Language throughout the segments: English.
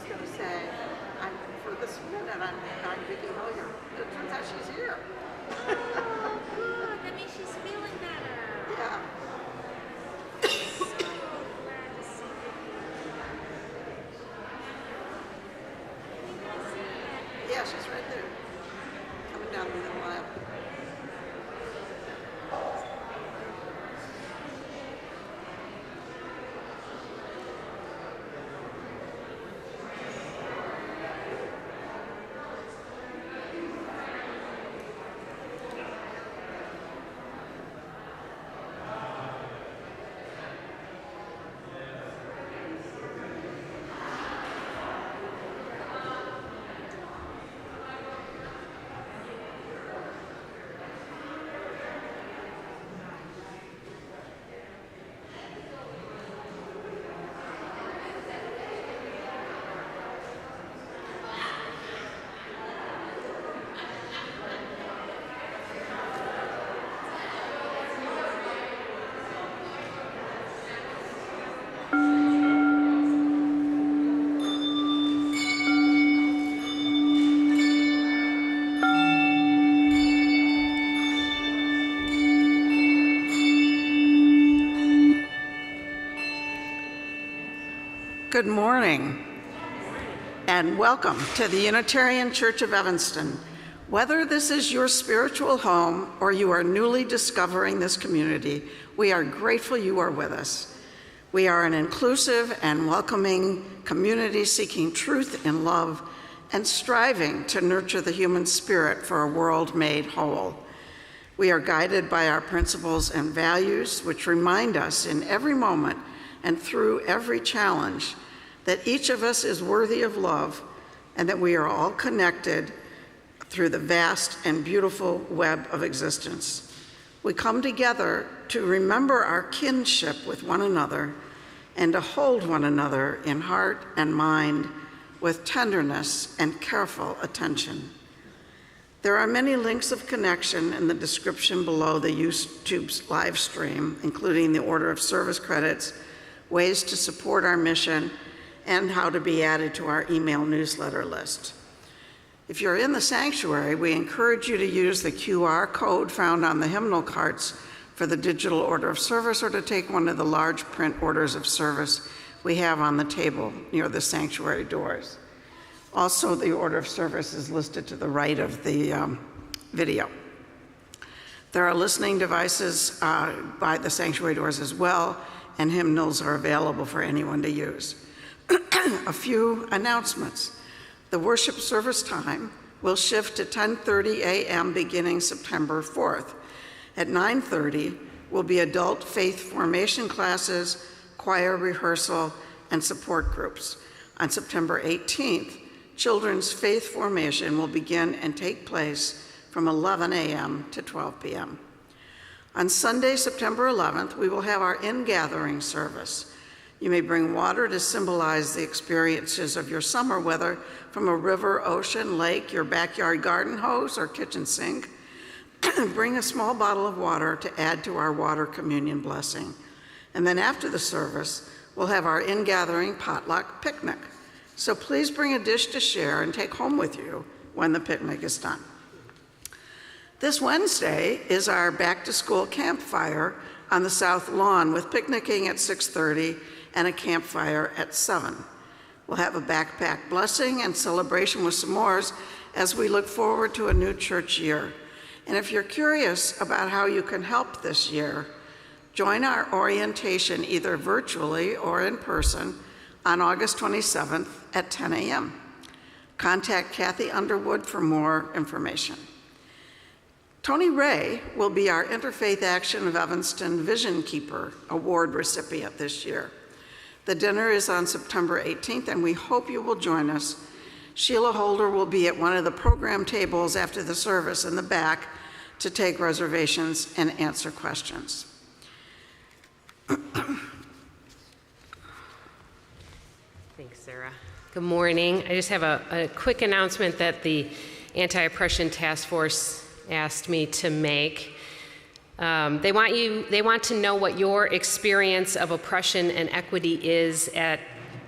going to say, for this minute, I'm Vickie Hellyer. It turns out she's here. Oh, good. That means she's feeling better. Yeah. So glad to see Vickie. Yeah, she's right there. Coming down the middle aisle. Good morning, and welcome to the Unitarian Church of Evanston. Whether this is your spiritual home or you are newly discovering this community, we are grateful you are with us. We are an inclusive and welcoming community seeking truth in love and striving to nurture the human spirit for a world made whole. We are guided by our principles and values, which remind us in every moment and through every challenge that each of us is worthy of love and that we are all connected through the vast and beautiful web of existence. We come together to remember our kinship with one another and to hold one another in heart and mind with tenderness and careful attention. There are many links of connection in the description below the YouTube's live stream, including the order of service credits, ways to support our mission, and how to be added to our email newsletter list. If you're in the sanctuary, we encourage you to use the QR code found on the hymnal carts for the digital order of service or to take one of the large print orders of service we have on the table near the sanctuary doors. Also, the order of service is listed to the right of the video. There are listening devices by the sanctuary doors as well, and hymnals are available for anyone to use. A few announcements. The worship service time will shift to 10:30 a.m. beginning September 4th. At 9:30 will be adult faith formation classes, choir rehearsal, and support groups. On September 18th, children's faith formation will begin and take place from 11 a.m. to 12 p.m. On Sunday, September 11th, we will have our in-gathering service. You may bring water to symbolize the experiences of your summer weather from a river, ocean, lake, your backyard garden hose, or kitchen sink. Bring a small bottle of water to add to our water communion blessing. And then after the service, we'll have our in-gathering potluck picnic. So please bring a dish to share and take home with you when the picnic is done. This Wednesday is our back-to-school campfire on the South Lawn with picnicking at 6:30 and a campfire at 7. We'll have a backpack blessing and celebration with s'mores as we look forward to a new church year. And if you're curious about how you can help this year, join our orientation either virtually or in person on August 27th at 10 a.m. Contact Kathy Underwood for more information. Tony Ray will be our Interfaith Action of Evanston Vision Keeper Award recipient this year. The dinner is on September 18th, and we hope you will join us. Sheila Holder will be at one of the program tables after the service in the back to take reservations and answer questions. Thanks, Sarah. Good morning. I just have a quick announcement that the Anti-Oppression Task Force asked me to make. They want to know what your experience of oppression and equity is at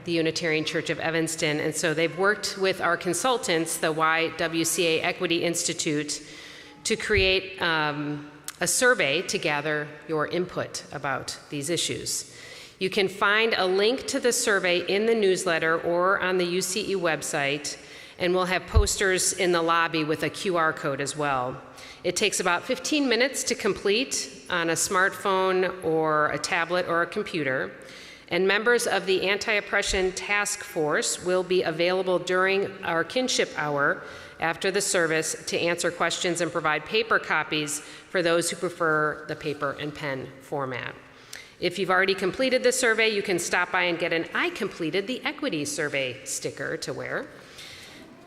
the Unitarian Church of Evanston. And so they've worked with our consultants, the YWCA Equity Institute, to create a survey to gather your input about these issues. You can find a link to the survey in the newsletter or on the UCE website, and we'll have posters in the lobby with a QR code as well. It takes about 15 minutes to complete on a smartphone or a tablet or a computer, and members of the Anti-Oppression Task Force will be available during our kinship hour after the service to answer questions and provide paper copies for those who prefer the paper and pen format. If you've already completed the survey, you can stop by and get an I completed the equity survey sticker to wear.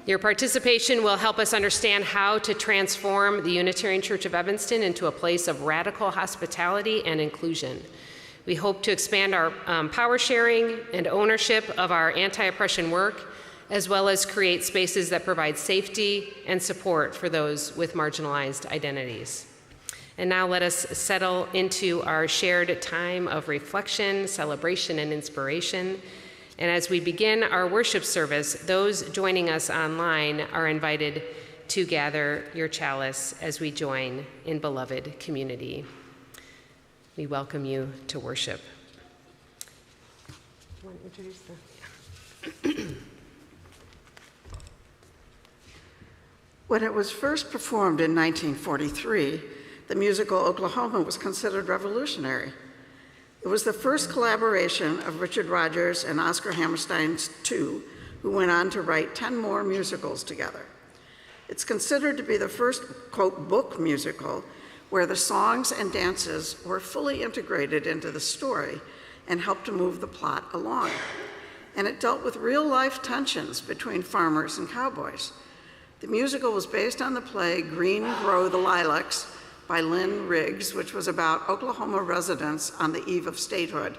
Your participation will help us understand how to transform the Unitarian Church of Evanston into a place of radical hospitality and inclusion. We hope to expand our power sharing and ownership of our anti-oppression work, as well as create spaces that provide safety and support for those with marginalized identities. And now let us settle into our shared time of reflection, celebration, and inspiration. And as we begin our worship service, those joining us online are invited to gather your chalice as we join in beloved community. We welcome you to worship. You want to introduce the... When it was first performed in 1943, the musical Oklahoma was considered revolutionary. It was the first collaboration of Richard Rodgers and Oscar Hammerstein's two, who went on to write 10 more musicals together. It's considered to be the first, quote, book musical where the songs and dances were fully integrated into the story and helped to move the plot along. And it dealt with real-life tensions between farmers and cowboys. The musical was based on the play Green Grow the Lilacs by Lynn Riggs, which was about Oklahoma residents on the eve of statehood,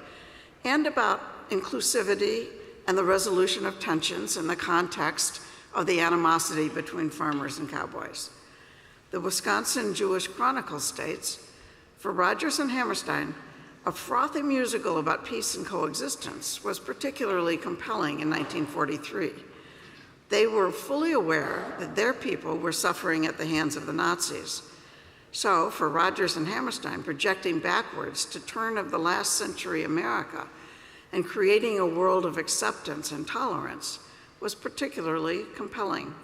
and about inclusivity and the resolution of tensions in the context of the animosity between farmers and cowboys. The Wisconsin Jewish Chronicle states, for Rodgers and Hammerstein, a frothy musical about peace and coexistence was particularly compelling in 1943. They were fully aware that their people were suffering at the hands of the Nazis. So, for Rodgers and Hammerstein, projecting backwards to turn of the last century America and creating a world of acceptance and tolerance was particularly compelling.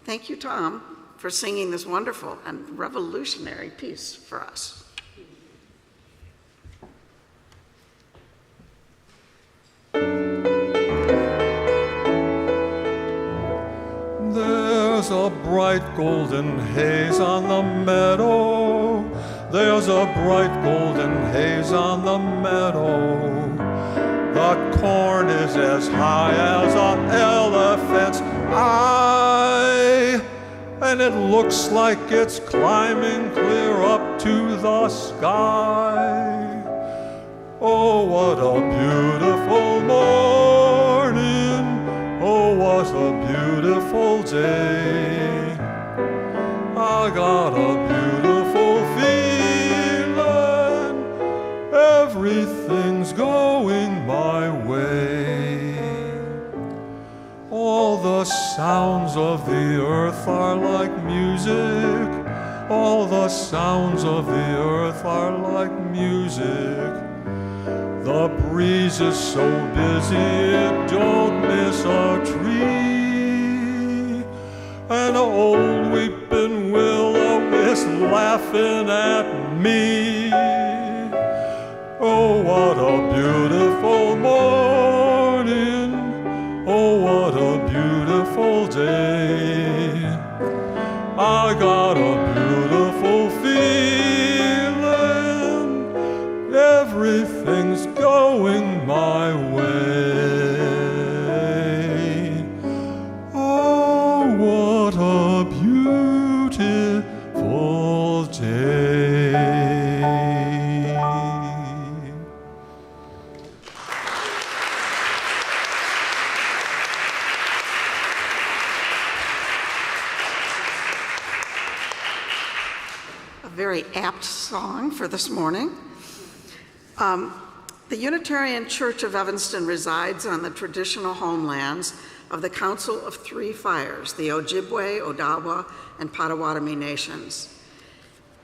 Thank you, Tom, for singing this wonderful and revolutionary piece for us. There's a bright golden haze on the meadow. There's a bright golden haze on the meadow. The corn is as high as an elephant's eye, and it looks like it's climbing clear up to the sky. Oh, what a beautiful morning. Oh, what a beautiful day. I got a beautiful feeling. Everything's going my way. All the sounds of the earth are like music. All the sounds of the earth are like music. The breeze is so busy it don't miss a tree. And old weeping willow is laughing at me. Oh, what a beautiful morning. Oh, what a beautiful day. I got a beautiful feeling. Everything's going my way. Oh, what a beautiful day. A very apt song for this morning. The Unitarian Church of Evanston resides on the traditional homelands of the Council of Three Fires, the Ojibwe, Odawa, and Potawatomi nations.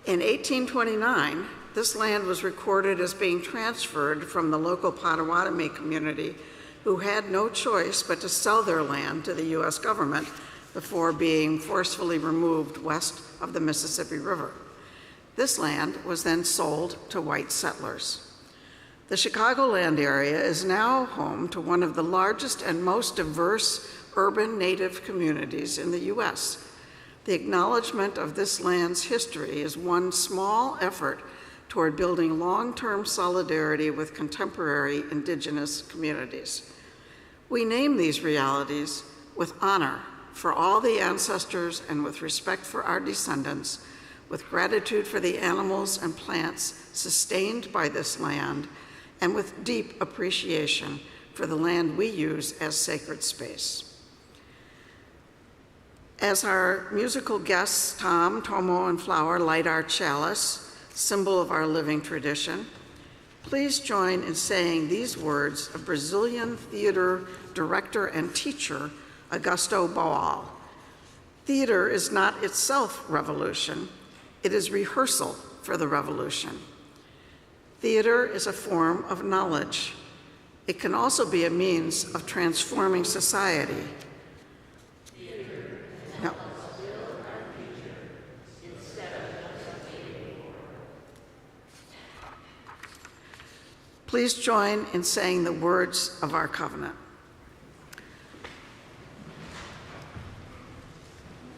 In 1829, this land was recorded as being transferred from the local Potawatomi community, who had no choice but to sell their land to the U.S. government before being forcefully removed west of the Mississippi River. This land was then sold to white settlers. The Chicagoland area is now home to one of the largest and most diverse urban Native communities in the U.S. The acknowledgement of this land's history is one small effort toward building long-term solidarity with contemporary Indigenous communities. We name these realities with honor for all the ancestors and with respect for our descendants, with gratitude for the animals and plants sustained by this land, and with deep appreciation for the land we use as sacred space. As our musical guests, Tom, Tomo, and Flower, light our chalice, symbol of our living tradition, please join in saying these words of Brazilian theater director and teacher, Augusto Boal. Theater is not itself revolution, it is rehearsal for the revolution. Theater is a form of knowledge. It can also be a means of transforming society. No. Please join in saying the words of our covenant.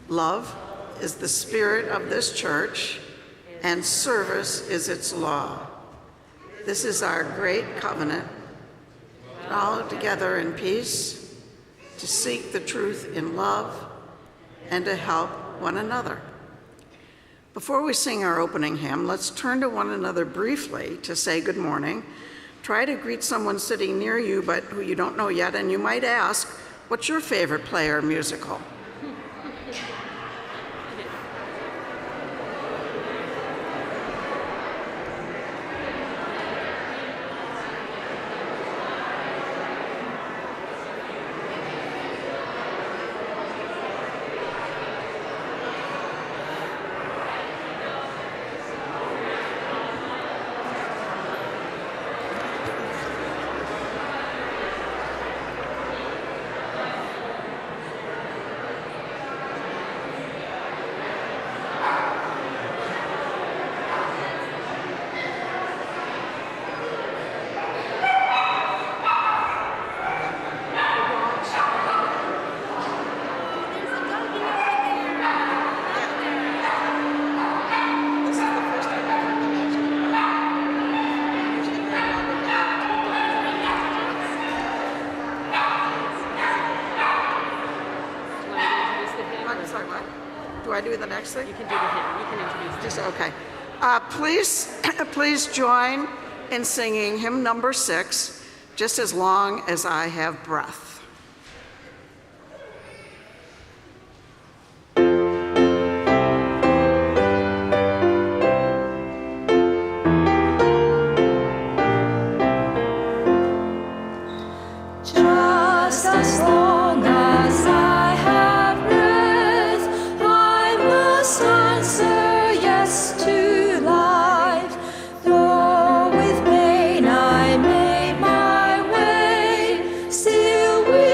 Love is the spirit of this church, and service is its law. This is our great covenant, all together in peace, to seek the truth in love, and to help one another. Before we sing our opening hymn, let's turn to one another briefly to say good morning. Try to greet someone sitting near you but who you don't know yet, and you might ask, what's your favorite play or musical? Do I do the next thing? You can do the hymn. You can introduce Just okay. Please join in singing hymn number 6, Just as Long as I Have Breath. Just as long as I have breath, I must answer yes to life. Though with pain I make my way, still will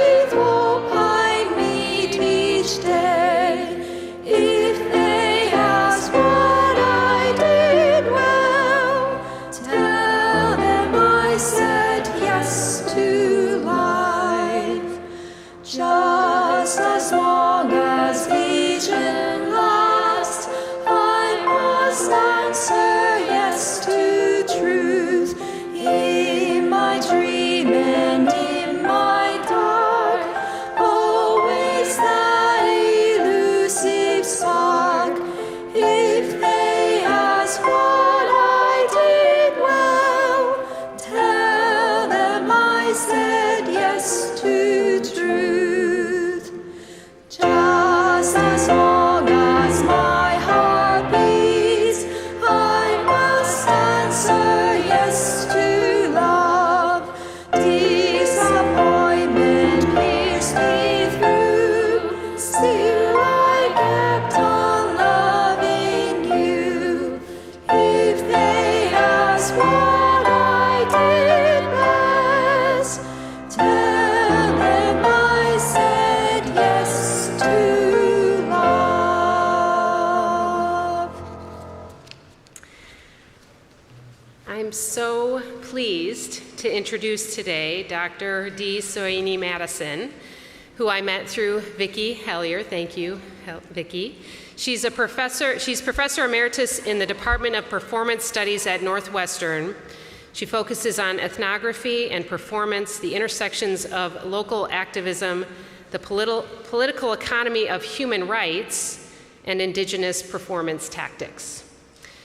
I'm so pleased to introduce today Dr. D. Soyini Madison, who I met through Vickie Hellyer. Thank you, Vickie. She's Professor Emeritus in the Department of Performance Studies at Northwestern. She focuses on ethnography and performance, the intersections of local activism, the political economy of human rights, and indigenous performance tactics.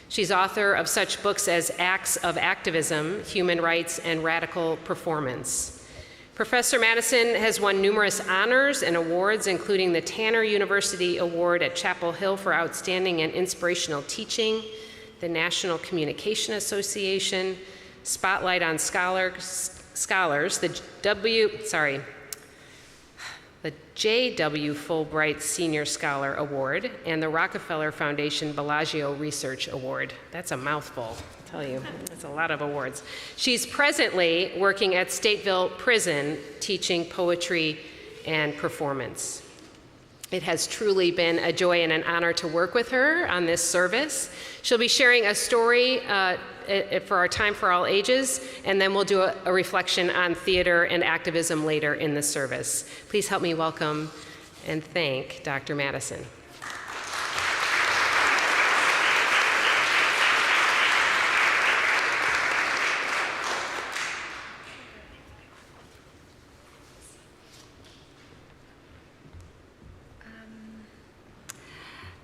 She's author of such books as Acts of Activism, Human Rights, and Radical Performance. Professor Madison has won numerous honors and awards, including the Tanner University Award at Chapel Hill for Outstanding and Inspirational Teaching, the National Communication Association, Spotlight on Scholars, the J.W. Fulbright Senior Scholar Award, and the Rockefeller Foundation Bellagio Research Award. That's a mouthful, I'll tell you. That's a lot of awards. She's presently working at Stateville Prison, teaching poetry and performance. It has truly been a joy and an honor to work with her on this service. She'll be sharing a story for our Time for All Ages, and then we'll do a reflection on theater and activism later in the service. Please help me welcome and thank Dr. Madison.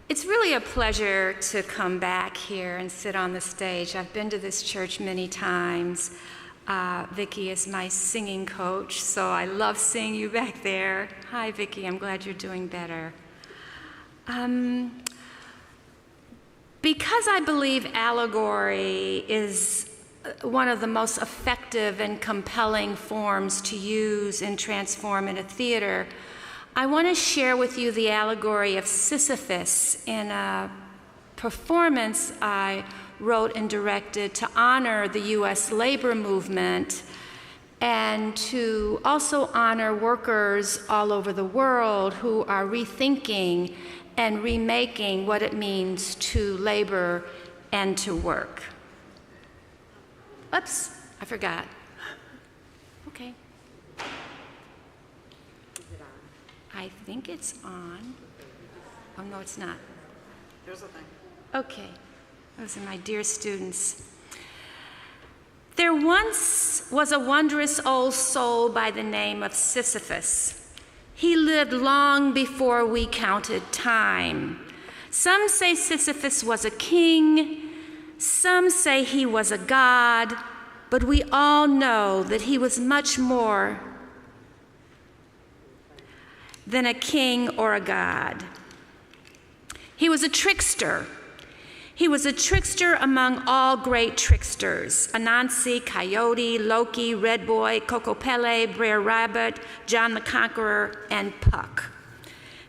It's really a pleasure to come back here and sit on the stage. I've been to this church many times. Vickie is my singing coach, so I love seeing you back there. Hi, Vickie, I'm glad you're doing better. Because I believe allegory is one of the most effective and compelling forms to use and transform in a theater, I want to share with you the allegory of Sisyphus in a performance I wrote and directed to honor the U.S. labor movement and to also honor workers all over the world who are rethinking and remaking what it means to labor and to work. Oops, I forgot. Okay. I think it's on. Oh, no, it's not. Here's the thing. Okay. Those are my dear students. There once was a wondrous old soul by the name of Sisyphus. He lived long before we counted time. Some say Sisyphus was a king. Some say he was a god. But we all know that he was much more than a king or a god. He was a trickster. He was a trickster among all great tricksters: Anansi, Coyote, Loki, Red Boy, Kokopele, Brer Rabbit, John the Conqueror, and Puck.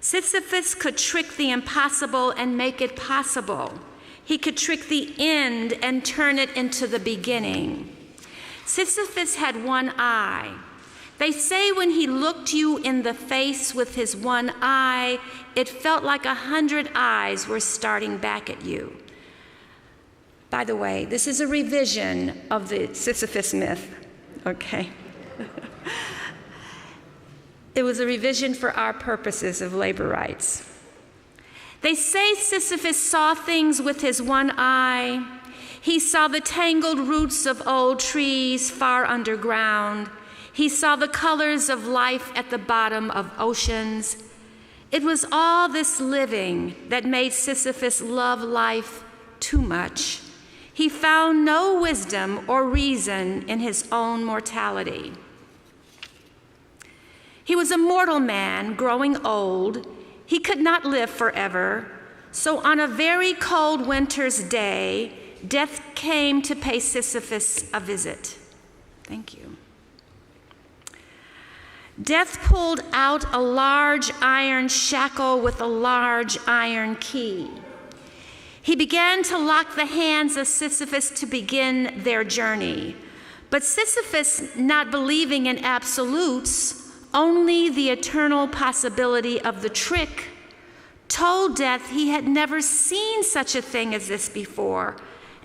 Sisyphus could trick the impossible and make it possible. He could trick the end and turn it into the beginning. Sisyphus had one eye. They say when he looked you in the face with his one eye, it felt like 100 eyes were starting back at you. By the way, this is a revision of the Sisyphus myth, okay? It was a revision for our purposes of labor rights. They say Sisyphus saw things with his one eye. He saw the tangled roots of old trees far underground. He saw the colors of life at the bottom of oceans. It was all this living that made Sisyphus love life too much. He found no wisdom or reason in his own mortality. He was a mortal man growing old. He could not live forever. So on a very cold winter's day, death came to pay Sisyphus a visit. Thank you. Death pulled out a large iron shackle with a large iron key. He began to lock the hands of Sisyphus to begin their journey. But Sisyphus, not believing in absolutes, only the eternal possibility of the trick, told Death he had never seen such a thing as this before,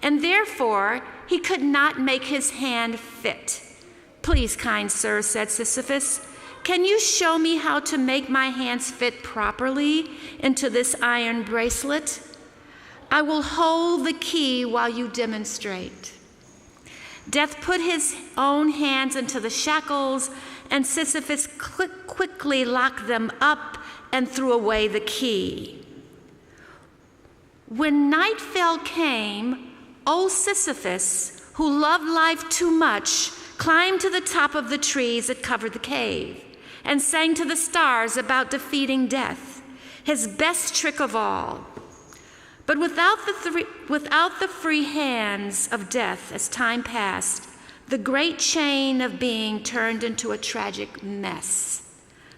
and therefore he could not make his hand fit. "Please, kind sir," said Sisyphus, "can you show me how to make my hands fit properly into this iron bracelet? I will hold the key while you demonstrate." Death put his own hands into the shackles, and Sisyphus quickly locked them up and threw away the key. When nightfall came, old Sisyphus, who loved life too much, climbed to the top of the trees that covered the cave and sang to the stars about defeating death, his best trick of all. But without the free hands of death, as time passed, the great chain of being turned into a tragic mess.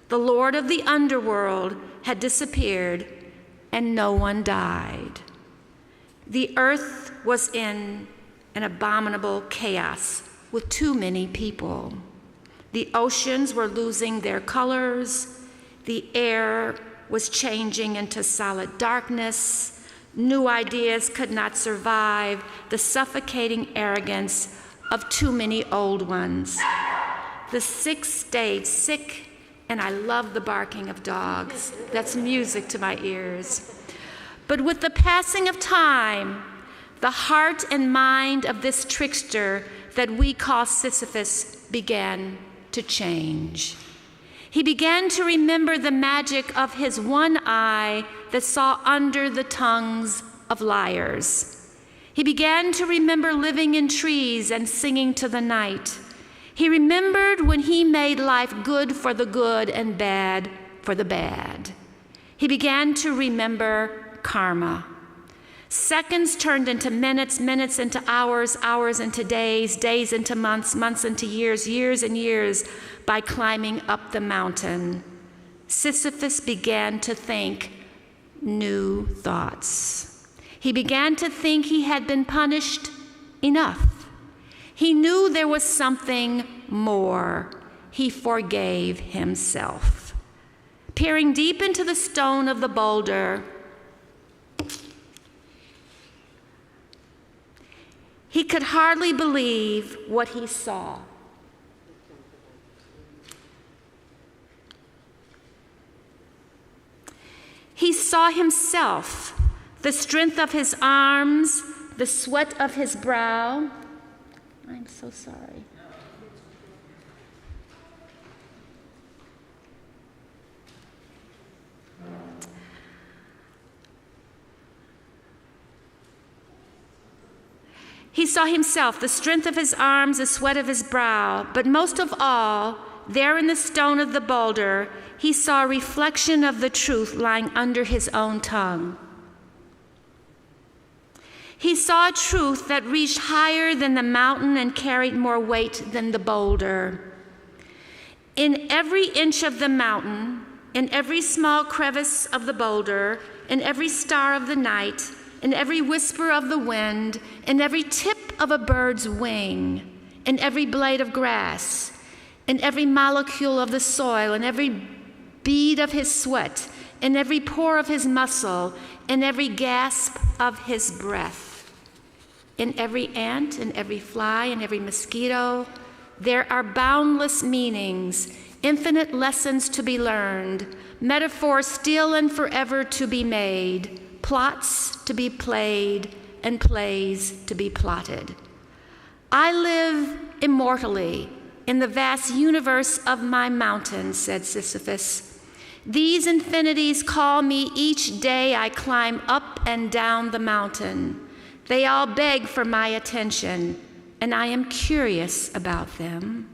The Lord of the underworld had disappeared, and no one died. The earth was in an abominable chaos with too many people. The oceans were losing their colors. The air was changing into solid darkness. New ideas could not survive the suffocating arrogance of too many old ones. The sick stayed sick, and I love the barking of dogs. That's music to my ears. But with the passing of time, the heart and mind of this trickster that we call Sisyphus began to change. He began to remember the magic of his one eye that saw under the tongues of liars. He began to remember living in trees and singing to the night. He remembered when he made life good for the good and bad for the bad. He began to remember karma. Seconds turned into minutes, minutes into hours, hours into days, days into months, months into years, years and years by climbing up the mountain. Sisyphus began to think new thoughts. He began to think he had been punished enough. He knew there was something more. He forgave himself. Peering deep into the stone of the boulder, he could hardly believe what he saw. He saw himself, the strength of his arms, the sweat of his brow. I'm so sorry. He saw himself, the strength of his arms, the sweat of his brow, but most of all, there in the stone of the boulder, he saw a reflection of the truth lying under his own tongue. He saw a truth that reached higher than the mountain and carried more weight than the boulder. In every inch of the mountain, in every small crevice of the boulder, in every star of the night, in every whisper of the wind, in every tip of a bird's wing, in every blade of grass, in every molecule of the soil, in every bead of his sweat, in every pore of his muscle, in every gasp of his breath, in every ant, in every fly, in every mosquito, there are boundless meanings, infinite lessons to be learned, metaphors still and forever to be made, plots to be played, and plays to be plotted. I live immortally in the vast universe of my mountain, said Sisyphus. These infinities call me each day I climb up and down the mountain. They all beg for my attention, and I am curious about them.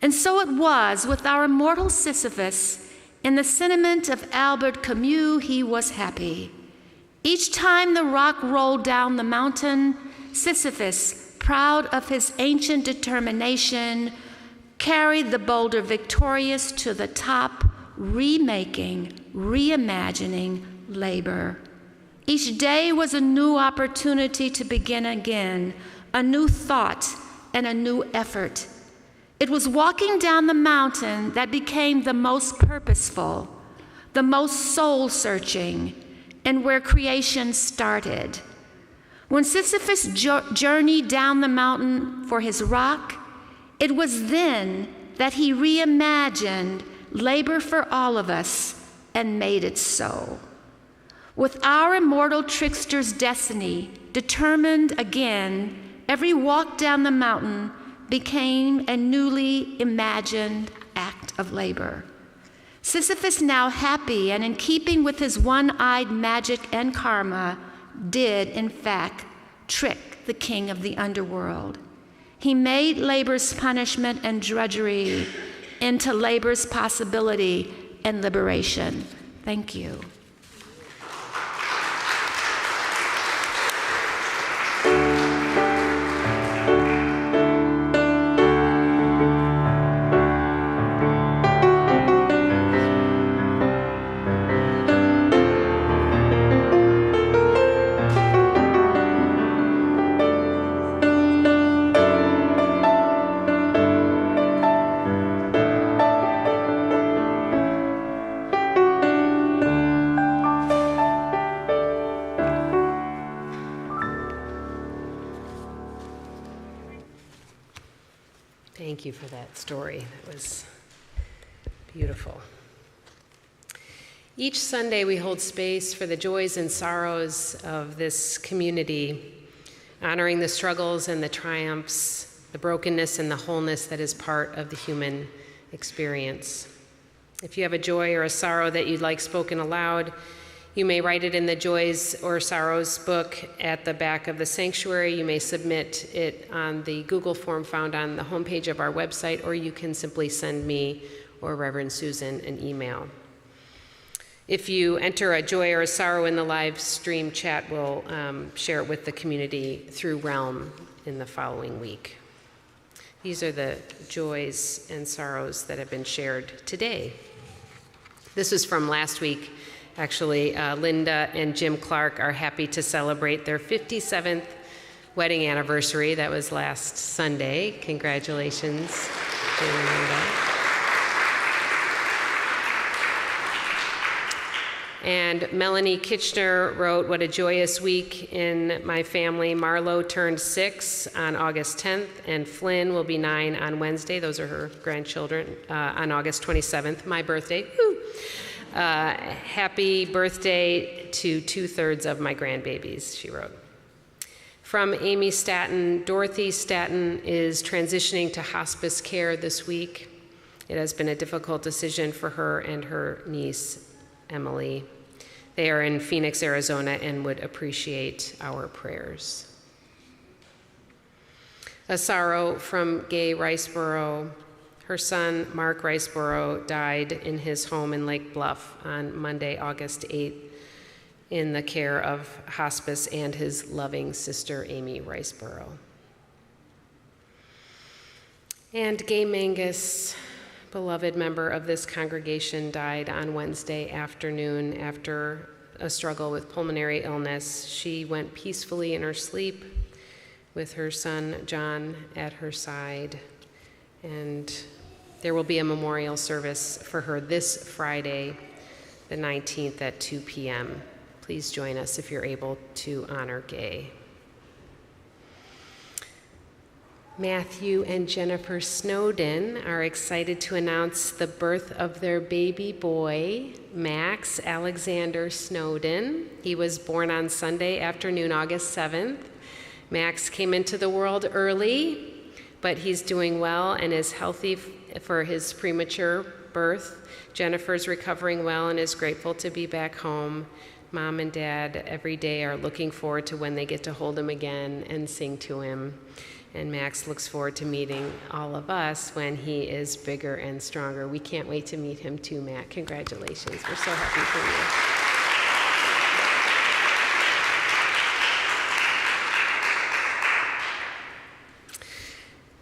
And so it was with our immortal Sisyphus. In the sentiment of Albert Camus, he was happy. Each time the rock rolled down the mountain, Sisyphus, proud of his ancient determination, carried the boulder victorious to the top, remaking, reimagining labor. Each day was a new opportunity to begin again, a new thought and a new effort. It was walking down the mountain that became the most purposeful, the most soul-searching, and where creation started. When Sisyphus journeyed down the mountain for his rock, it was then that he reimagined labor for all of us and made it so. With our immortal trickster's destiny determined again, every walk down the mountain became a newly imagined act of labor. Sisyphus, now happy and in keeping with his one-eyed magic and karma, did, in fact, trick the king of the underworld. He made labor's punishment and drudgery into labor's possibility and liberation. Thank you. Thank you for that story. That was beautiful. Each Sunday we hold space for the joys and sorrows of this community, honoring the struggles and the triumphs, the brokenness and the wholeness that is part of the human experience. If you have a joy or a sorrow that you'd like spoken aloud, you may write it in the Joys or Sorrows book at the back of the sanctuary. You may submit it on the Google form found on the homepage of our website, or you can simply send me or Reverend Susan an email. If you enter a joy or a sorrow in the live stream chat, we'll share it with the community through Realm in the following week. These are the joys and sorrows that have been shared today. This was from last week. Actually, Linda and Jim Clark are happy to celebrate their 57th wedding anniversary. That was last Sunday. Congratulations, Jim and Linda. And Melanie Kitchener wrote, "What a joyous week in my family. Marlo turned 6 on August 10th, and Flynn will be 9 on Wednesday." Those are her grandchildren. On August 27th, my birthday. Woo! Happy birthday to 2/3 of my grandbabies, she wrote. From Amy Staton, Dorothy Staton is transitioning to hospice care this week. It has been a difficult decision for her and her niece, Emily. They are in Phoenix, Arizona, and would appreciate our prayers. A sorrow from Gay Riceboro. Her son, Mark Riceboro, died in his home in Lake Bluff on Monday, August 8th, in the care of hospice and his loving sister, Amy Riceboro. And Gay Mangus, beloved member of this congregation, died on Wednesday afternoon after a struggle with pulmonary illness. She went peacefully in her sleep with her son, John, at her side. And there will be a memorial service for her this Friday, the 19th at 2 p.m. Please join us if you're able to honor Gay. Matthew and Jennifer Snowden are excited to announce the birth of their baby boy, Max Alexander Snowden. He was born on Sunday afternoon, August 7th. Max came into the world early, but he's doing well and is healthy for his premature birth. Jennifer's recovering well and is grateful to be back home. Mom and Dad every day are looking forward to when they get to hold him again and sing to him. And Max looks forward to meeting all of us when he is bigger and stronger. We can't wait to meet him too, Matt. Congratulations. We're so happy for you.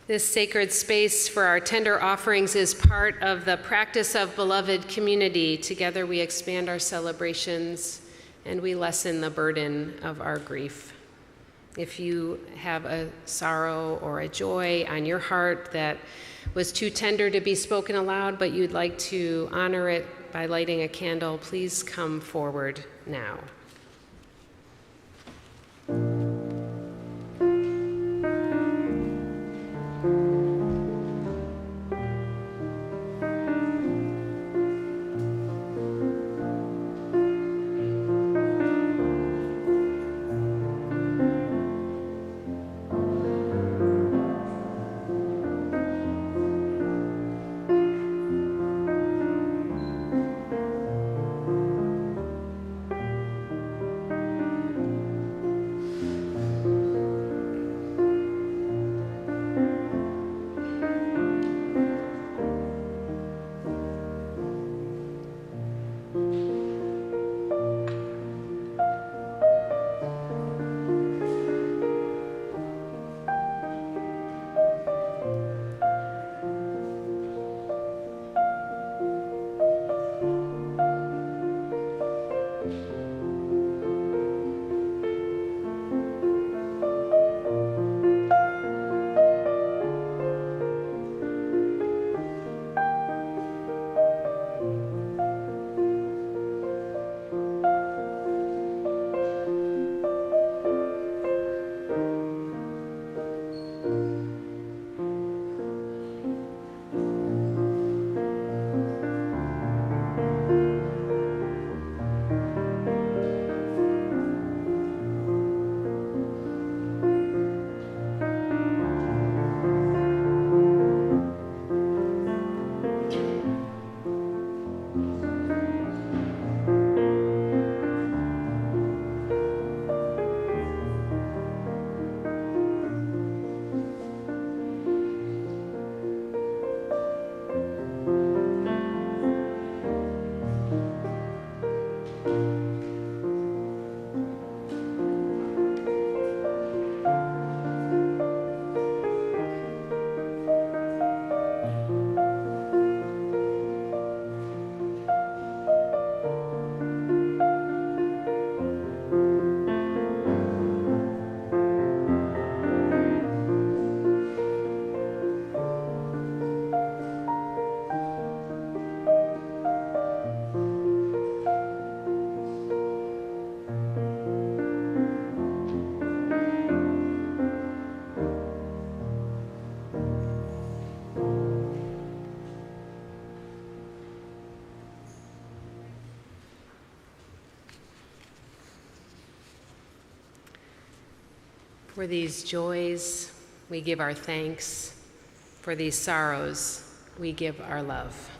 This sacred space for our tender offerings is part of the practice of beloved community. Together we expand our celebrations and we lessen the burden of our grief. If you have a sorrow or a joy on your heart that was too tender to be spoken aloud, but you'd like to honor it by lighting a candle, please come forward now. For these joys, we give our thanks. For these sorrows, we give our love.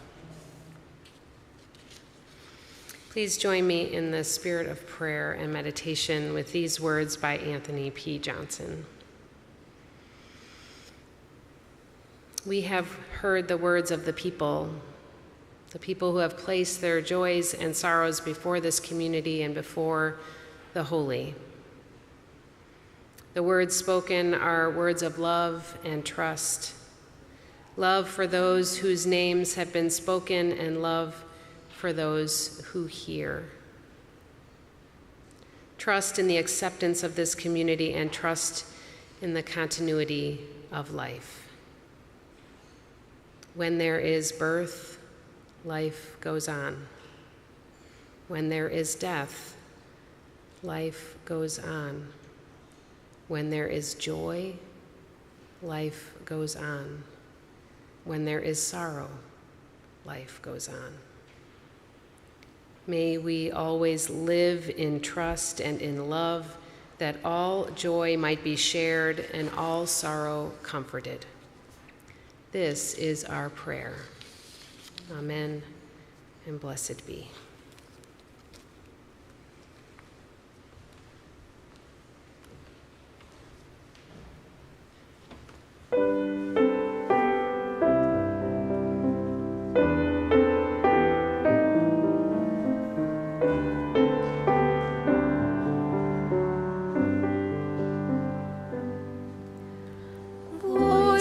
Please join me in the spirit of prayer and meditation with these words by Anthony P. Johnson. We have heard the words of the people who have placed their joys and sorrows before this community and before the holy. The words spoken are words of love and trust. Love for those whose names have been spoken and love for those who hear. Trust in the acceptance of this community and trust in the continuity of life. When there is birth, life goes on. When there is death, life goes on. When there is joy, life goes on. When there is sorrow, life goes on. May we always live in trust and in love, that all joy might be shared and all sorrow comforted. This is our prayer. Amen, and blessed be.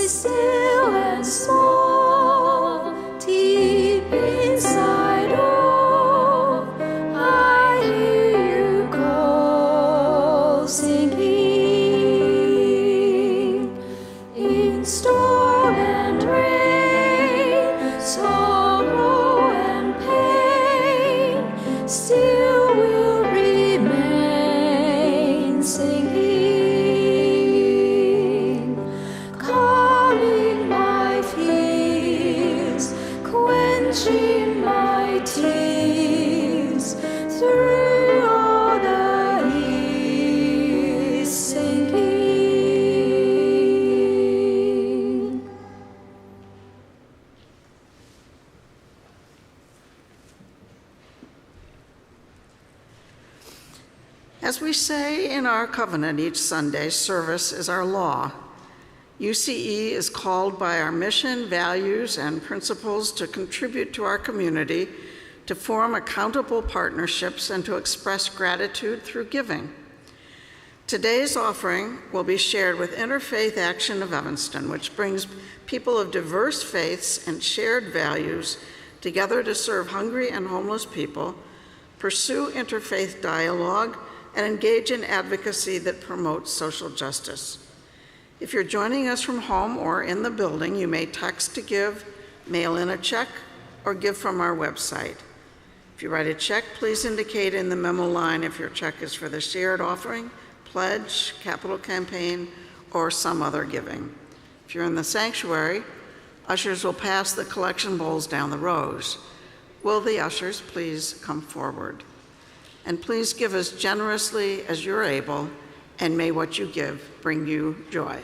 Still and small, deep inside all, I hear you call, singing. In storm and rain, sorrow and pain, still will remain singing. Quenching my tears through all the years, singing. As we say in our covenant each Sunday, service is our law. UCE is called by our mission, values, and principles to contribute to our community, to form accountable partnerships, and to express gratitude through giving. Today's offering will be shared with Interfaith Action of Evanston, which brings people of diverse faiths and shared values together to serve hungry and homeless people, pursue interfaith dialogue, and engage in advocacy that promotes social justice. If you're joining us from home or in the building, you may text to give, mail in a check, or give from our website. If you write a check, please indicate in the memo line if your check is for the shared offering, pledge, capital campaign, or some other giving. If you're in the sanctuary, ushers will pass the collection bowls down the rows. Will the ushers please come forward? And please give as generously as you're able, and may what you give bring you joy.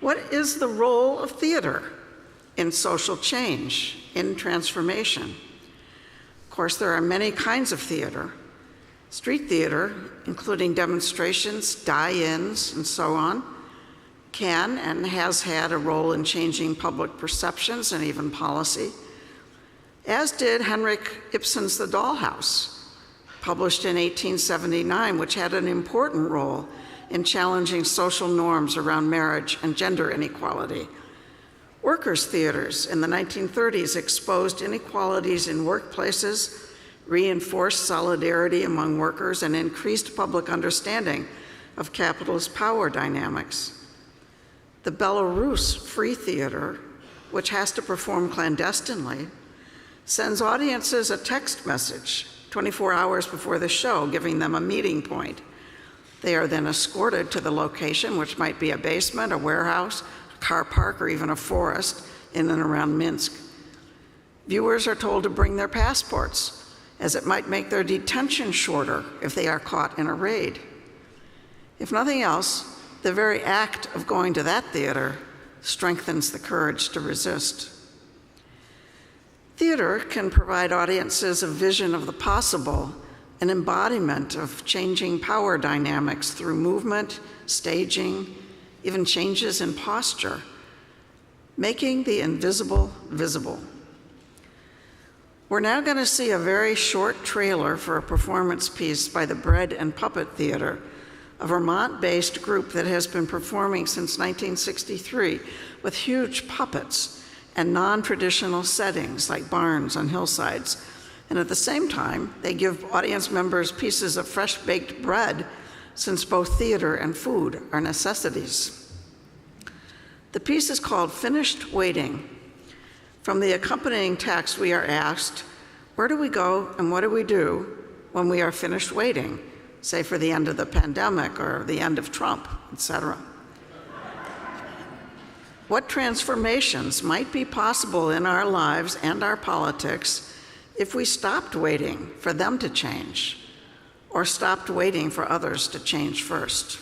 What is the role of theater in social change, in transformation? Of course, there are many kinds of theater. Street theater, including demonstrations, die-ins, and so on, can and has had a role in changing public perceptions and even policy, as did Henrik Ibsen's The Dollhouse, published in 1879, which had an important role in challenging social norms around marriage and gender inequality. Workers' theaters in the 1930s exposed inequalities in workplaces, reinforced solidarity among workers, and increased public understanding of capitalist power dynamics. The Belarus Free Theater, which has to perform clandestinely, sends audiences a text message 24 hours before the show, giving them a meeting point. They are then escorted to the location, which might be a basement, a warehouse, a car park, or even a forest in and around Minsk. Viewers are told to bring their passports, as it might make their detention shorter if they are caught in a raid. If nothing else, the very act of going to that theater strengthens the courage to resist. Theater can provide audiences a vision of the possible, an embodiment of changing power dynamics through movement, staging, even changes in posture, making the invisible visible. We're now going to see a very short trailer for a performance piece by the Bread and Puppet Theater, a Vermont-based group that has been performing since 1963 with huge puppets and non-traditional settings like barns on hillsides. And at the same time, they give audience members pieces of fresh-baked bread, since both theater and food are necessities. The piece is called Finished Waiting. From the accompanying text, we are asked, where do we go and what do we do when we are finished waiting, say for the end of the pandemic or the end of Trump, etc.? What transformations might be possible in our lives and our politics if we stopped waiting for them to change, or stopped waiting for others to change first?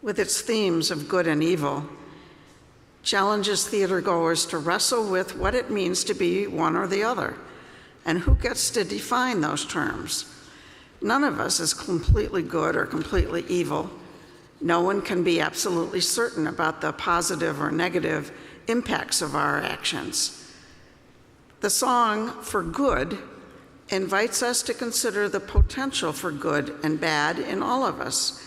With its themes of good and evil, challenges theatergoers to wrestle with what it means to be one or the other, and who gets to define those terms. None of us is completely good or completely evil. No one can be absolutely certain about the positive or negative impacts of our actions. The song For Good invites us to consider the potential for good and bad in all of us,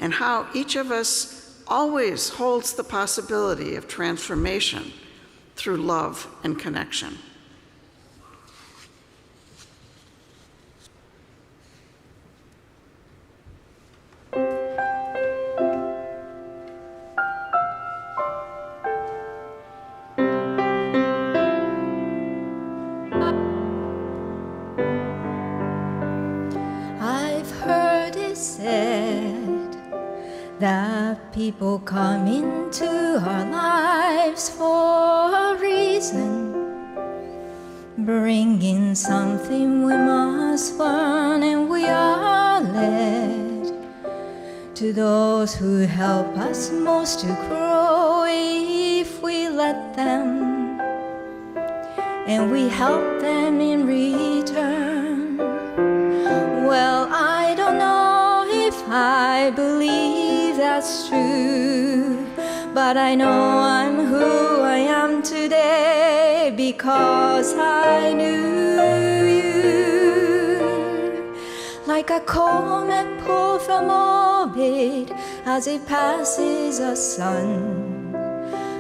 and how each of us always holds the possibility of transformation through love and connection. I've heard it said that people come into our lives for a reason, bringing something we must learn, and we are led to those who help us most to grow if we let them, and we help them in return. Well, I don't know if I believe that's true, but I know I'm who I am today because I knew you. Like a comet pulled from orbit as it passes a sun,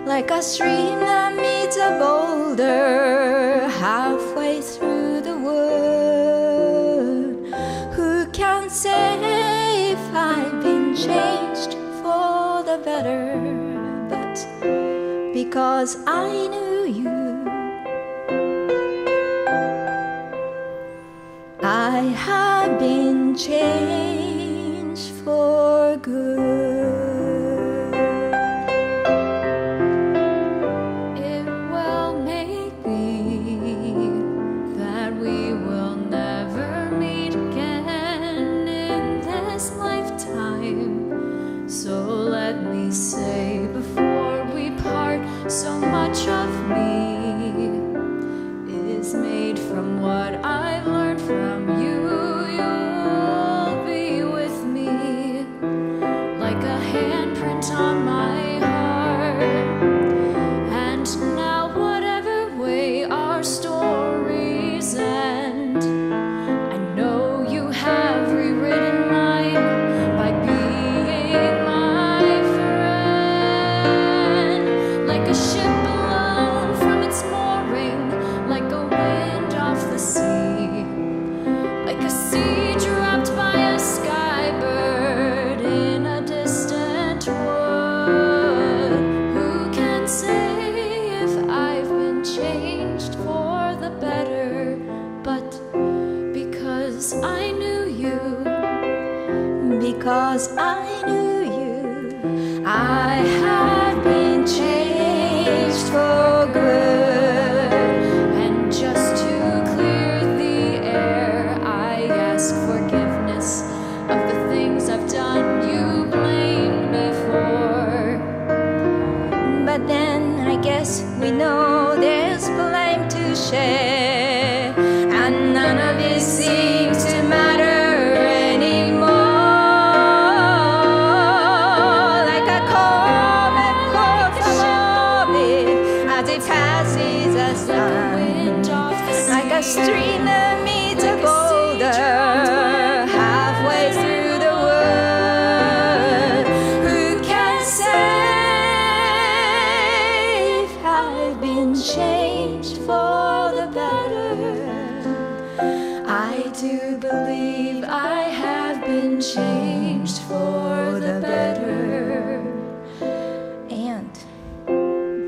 like a stream that meets a boulder halfway through the wood. Who can say if I've been changed for the better? But because I knew you, I have been changed for good. It well may be that we will never meet again in this lifetime. So let me say before we part, so much of me is made from what I've learned from you. You'll be with me like a handprint on my heart. And now whatever way our stories end, I know you have rewritten mine by being my friend. Like a ship blown from its mooring, like a wind off the sea, like a sea dropped by a skybird in a distant wood. Who can say if I've been changed for the better? But because I knew you, because I knew you, I have been changed for good. and just to clear the air, I ask forgiveness of the things I've done you blamed me for. But then I guess we know there's blame to share, and none of it seems to matter anymore. Like a comet pulled from orbit as it passes a sun, Wind off the sea, like a stream that meets a boulder halfway through the wood. Who can say if I've been changed for the better? I do believe I have been changed for the better. And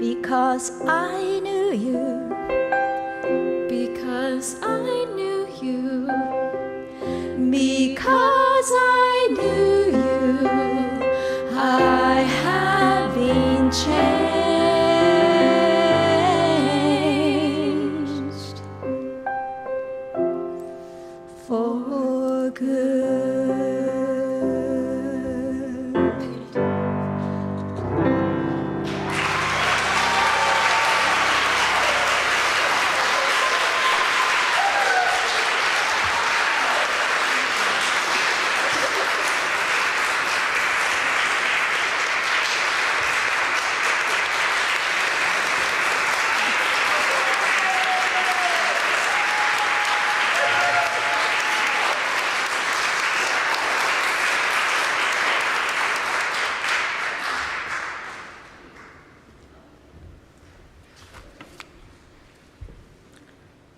because I knew you, because I knew you, because I knew you, I have been changed for good.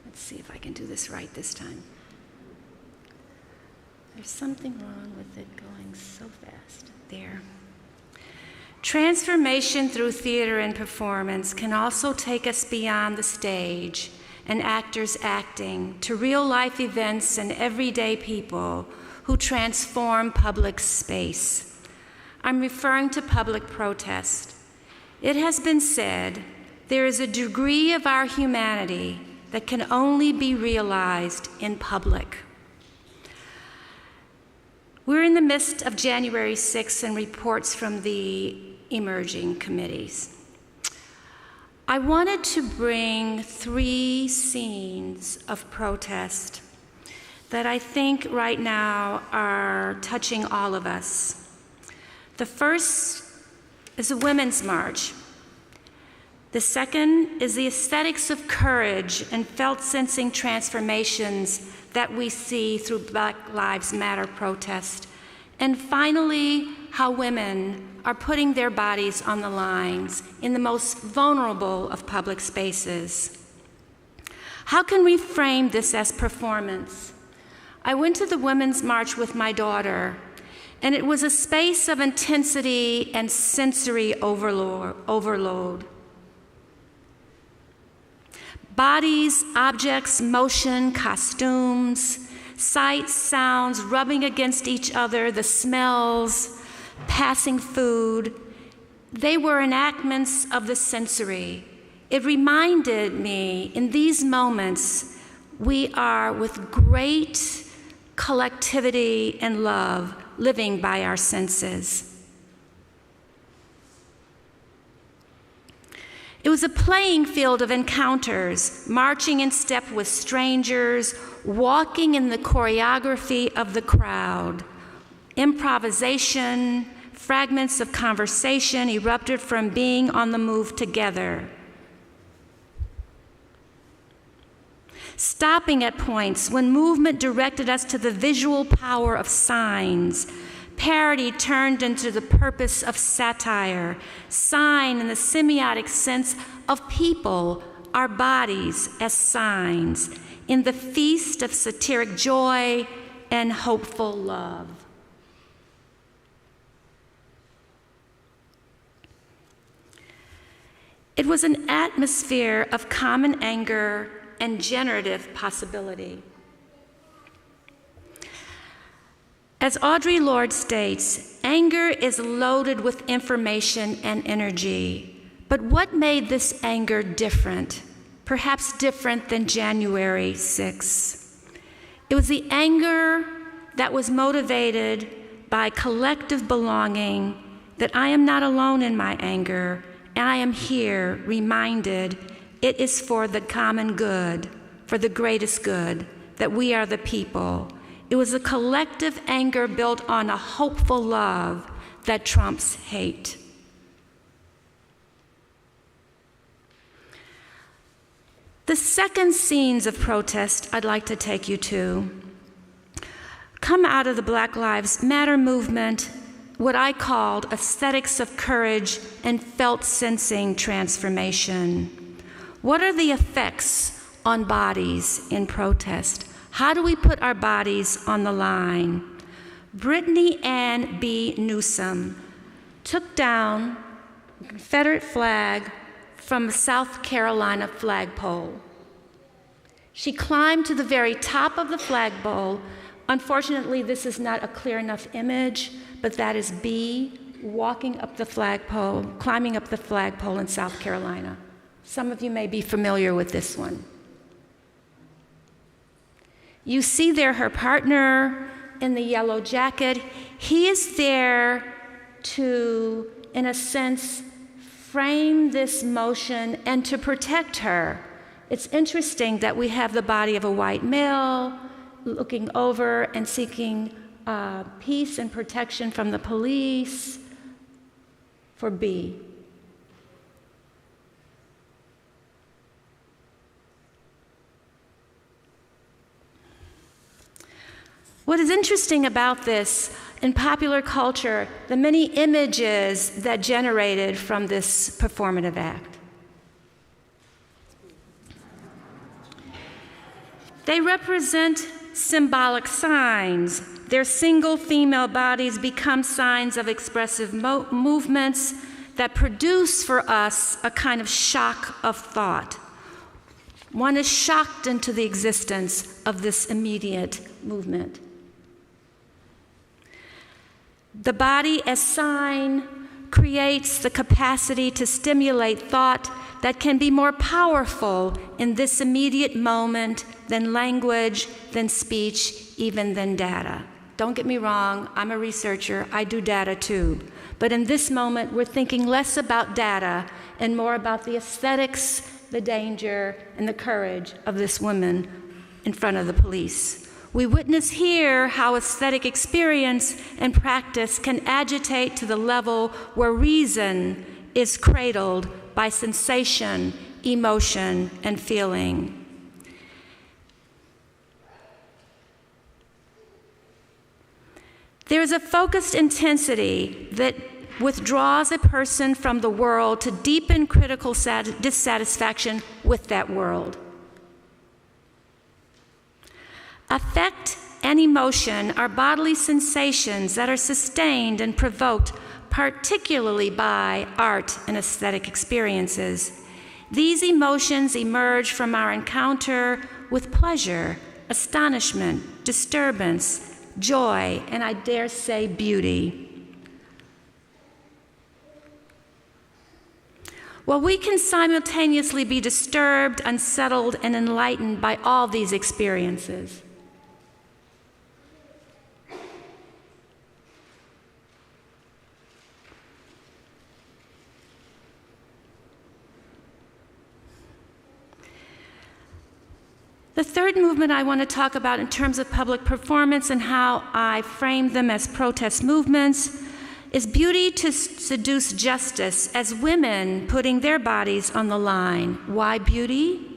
Let's see if I can do this right this time. There's something wrong with it going so fast. There. Transformation through theater and performance can also take us beyond the stage and actors acting to real-life events and everyday people who transform public space. I'm referring to public protest. It has been said there is a degree of our humanity that can only be realized in public. We're in the midst of January 6th and reports from the emerging committees. I wanted to bring 3 scenes of protest that I think right now are touching all of us. The first is a women's march. The second is the aesthetics of courage and felt-sensing transformations that we see through Black Lives Matter protest. And finally, how women are putting their bodies on the lines in the most vulnerable of public spaces. How can we frame this as performance? I went to the Women's March with my daughter, and it was a space of intensity and sensory overload. Bodies, objects, motion, costumes, sights, sounds, rubbing against each other, the smells, passing food, they were enactments of the sensory. It reminded me, in these moments, we are with great collectivity and love, living by our senses. It was a playing field of encounters, marching in step with strangers, walking in the choreography of the crowd. Improvisation, fragments of conversation erupted from being on the move together. Stopping at points when movement directed us to the visual power of signs. Parody turned into the purpose of satire. Sign in the semiotic sense of people, our bodies as signs, in the feast of satiric joy and hopeful love. It was an atmosphere of common anger and generative possibility. As Audre Lorde states, anger is loaded with information and energy. But what made this anger different? Perhaps different than January 6. It was the anger that was motivated by collective belonging, that I am not alone in my anger, and I am here reminded it is for the common good, for the greatest good, that we are the people. It was a collective anger built on a hopeful love that trumps hate. The second scenes of protest I'd like to take you to come out of the Black Lives Matter movement, what I called aesthetics of courage and felt sensing transformation. What are the effects on bodies in protest? How do we put our bodies on the line? Brittany Ann B. Newsom took down a Confederate flag from a South Carolina flagpole. She climbed to the very top of the flagpole. Unfortunately, this is not a clear enough image, but that is B walking up the flagpole, climbing up the flagpole in South Carolina. Some of you may be familiar with this one. You see there her partner in the yellow jacket. He is there to, in a sense, frame this motion and to protect her. It's interesting that we have the body of a white male looking over and seeking peace and protection from the police for B. What is interesting about this, in popular culture, the many images that generated from this performative act. They represent symbolic signs. Their single female bodies become signs of expressive movements that produce for us a kind of shock of thought. One is shocked into the existence of this immediate movement. The body as sign creates the capacity to stimulate thought that can be more powerful in this immediate moment than language, than speech, even than data. Don't get me wrong, I'm a researcher, I do data too. But in this moment, we're thinking less about data and more about the aesthetics, the danger, and the courage of this woman in front of the police. We witness here how aesthetic experience and practice can agitate to the level where reason is cradled by sensation, emotion, and feeling. There is a focused intensity that withdraws a person from the world to deepen critical dissatisfaction with that world. Affect and emotion are bodily sensations that are sustained and provoked particularly by art and aesthetic experiences. These emotions emerge from our encounter with pleasure, astonishment, disturbance, joy, and I dare say beauty. Well, we can simultaneously be disturbed, unsettled, and enlightened by all these experiences. The third movement I want to talk about in terms of public performance and how I frame them as protest movements is beauty to seduce justice, as women putting their bodies on the line. Why beauty?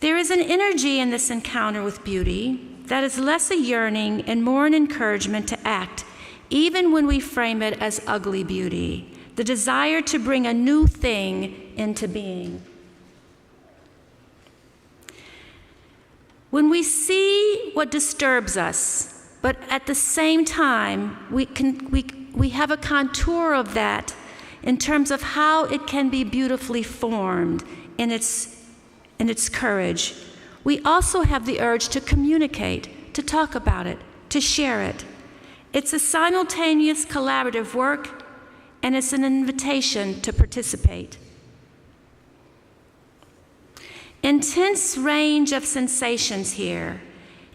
There is an energy in this encounter with beauty that is less a yearning and more an encouragement to act, even when we frame it as ugly beauty, the desire to bring a new thing into being. When we see what disturbs us, but at the same time, we have a contour of that in terms of how it can be beautifully formed in its courage. We also have the urge to communicate, to talk about it, to share it. It's a simultaneous collaborative work, and it's an invitation to participate. Intense range of sensations here.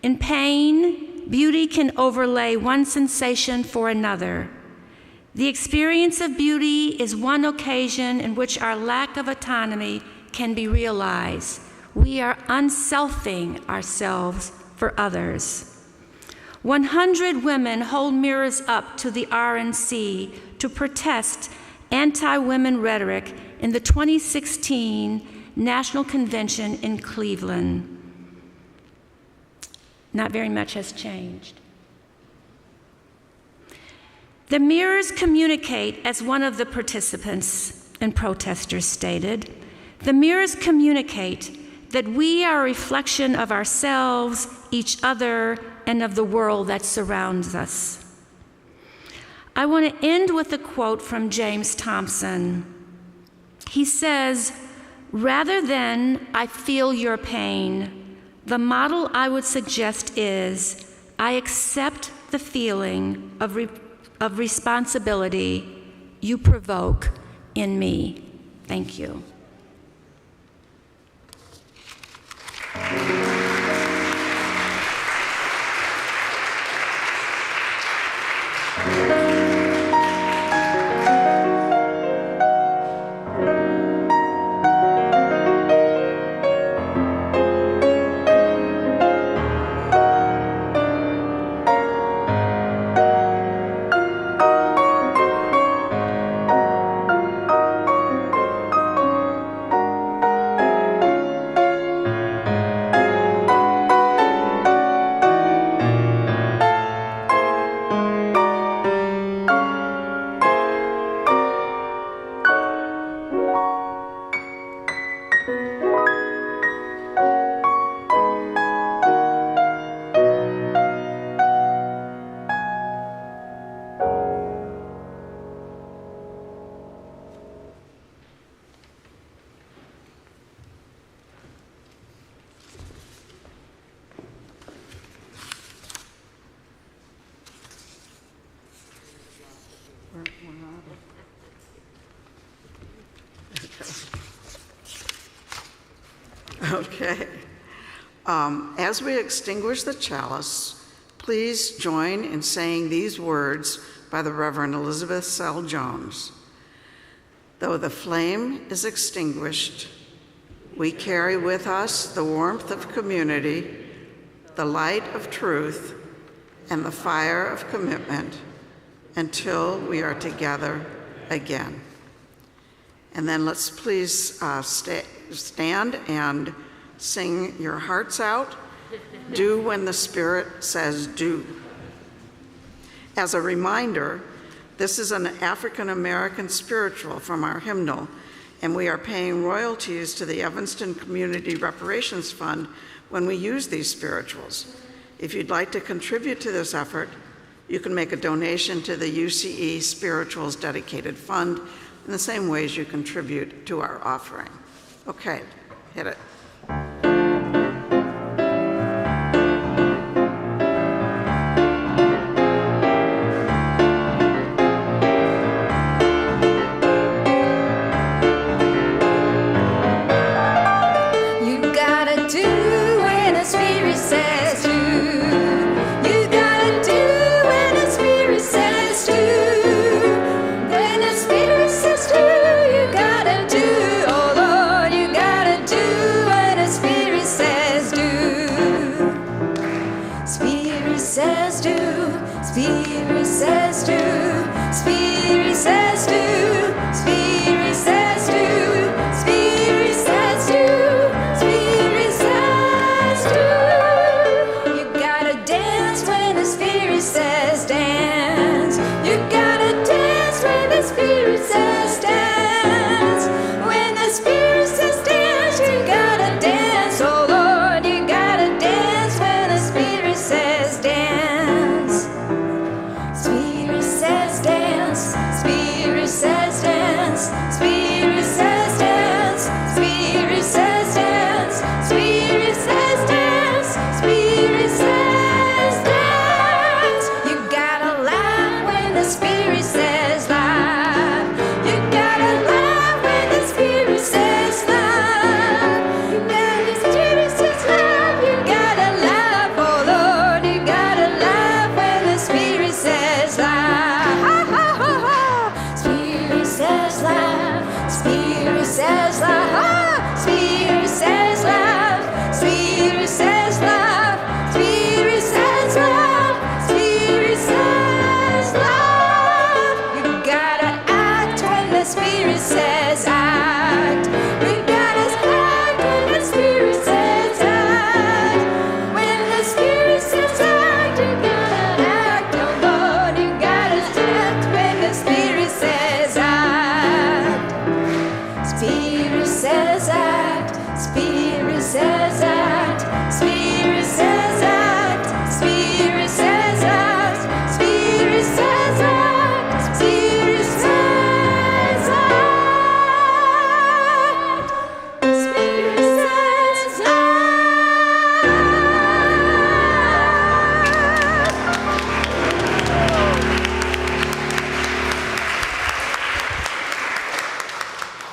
In pain, beauty can overlay one sensation for another. The experience of beauty is one occasion in which our lack of autonomy can be realized. We are unselfing ourselves for others. 100 women hold mirrors up to the RNC to protest anti-women rhetoric in the 2016 National Convention in Cleveland. Not very much has changed. The mirrors communicate, as one of the participants and protesters stated, the mirrors communicate that we are a reflection of ourselves, each other, and of the world that surrounds us. I want to end with a quote from James Thompson. He says, "Rather than I feel your pain, the model I would suggest is I accept the feeling of responsibility you provoke in me." Thank you. Okay. As we extinguish the chalice, please join in saying these words by the Reverend Elizabeth Sell Jones. Though the flame is extinguished, we carry with us the warmth of community, the light of truth, and the fire of commitment until we are together again. And then let's please stand and sing your hearts out. Do when the Spirit says do. As a reminder, this is an African American spiritual from our hymnal, and we are paying royalties to the Evanston Community Reparations Fund when we use these spirituals. If you'd like to contribute to this effort, you can make a donation to the UCE Spirituals Dedicated Fund in the same ways you contribute to our offering. Okay, hit it.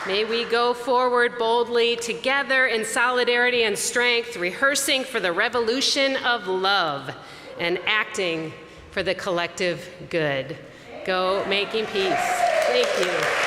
May we go forward boldly together in solidarity and strength, rehearsing for the revolution of love and acting for the collective good. Go making peace. Thank you.